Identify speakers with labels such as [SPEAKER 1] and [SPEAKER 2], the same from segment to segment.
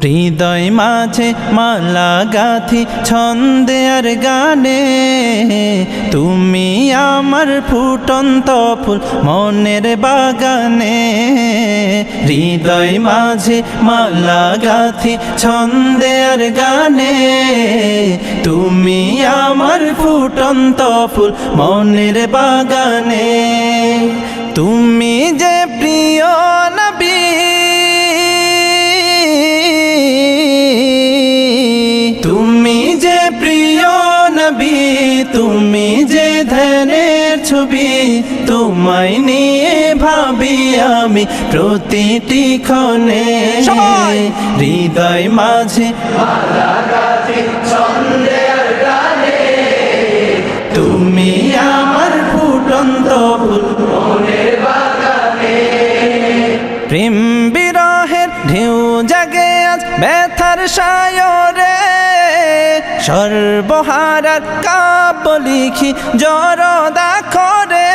[SPEAKER 1] হৃদয় মাঝে মালা গাথি ছন্দে আর গানে, তুমি আমার ফুটন্ত ফুল মনের বাগানে। হৃদয় মাঝে মালা গাথি ছন্দে আর গানে, তুমি আমার ফুটন্ত ফুল মনের বাগানে। তুমি যে প্রিয় নবী, তুমি যে প্রিয় নবী, তুমি যে ধ্যানের ছবি, তোমায় নিয়ে ভাবি আমি প্রতিটি ক্ষণে। হৃদয় মাঝে মালা গাথি ছন্দে আর গানে, তুমি আমার ফুটন্ত ফুল মনের বাগানে। প্রেম বিরহের ঢেউ জাগে আজ ব্যথার সায়রে, সর্বহারার কাব্য লিখি জরদা করে।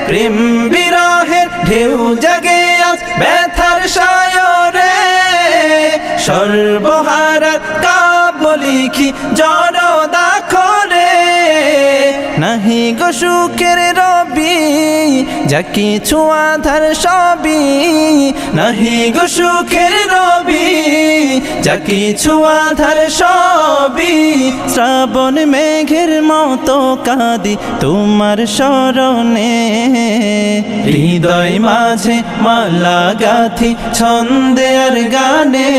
[SPEAKER 1] প্রেম বিরহের ঢেউ জাগে আজ ব্যথার সায়রে, সর্বহারার কাব্য লিখি জরদা করে। নাহি গো সুখের রবি, যা কিছু আধার সবই, নাহি গো সুখের রবি, যা কিছু আধার সবই। শ্রাবণ মেঘের মতো কাঁদি তোমার শরণে, হৃদয় মাঝে মালা গাথি ছন্দে আর গানে,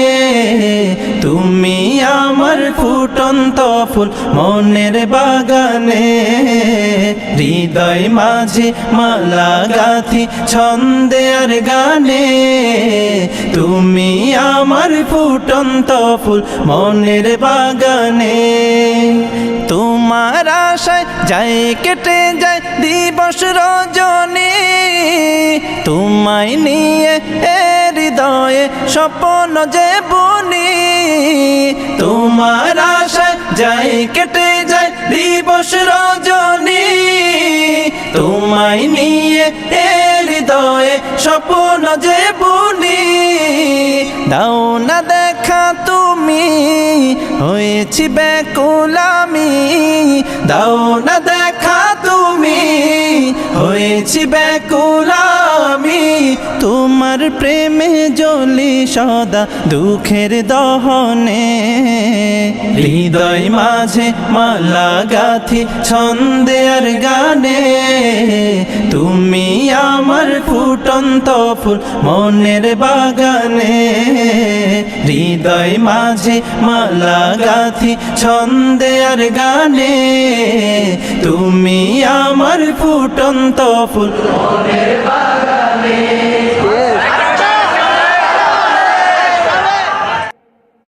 [SPEAKER 1] তুমি আমার ফুটন্ত ফুল মনের বাগানে। হৃদয় মাঝে মালা গাথি ছন্দে আর গানে, তুমি আমার ফুটন্ত ফুল মনের বাগানে। তোমার আশায় যায় কেটে যায় দিবস রজনী, তোমায় নিয়ে হৃদয়ে স্বপ্ন যে বুনি। তোমার আশায় যায় কেটে যায় দিবস রজনী, তোমায় নিয়ে হৃদয়ে স্বপ্ন যে বুনি। দাও না দেখা তুমি, হয়েছি ব্যাকুল আমি, দাও না দেখা তুমি, হয়েছি ব্যাকুল আমি। তোমার প্রেমে জ্বলি সদা দুঃখের দহনে, হৃদয় মাঝে মালা গাথি ছন্দে আর গানে, তুমি আমার ফুটন্ত ফুল মনের বাগানে। হৃদয় মাঝে মালা গাথি ছন্দে আর গানে, তুমি আমার ফুটন্ত ফুল মনের বাগানে।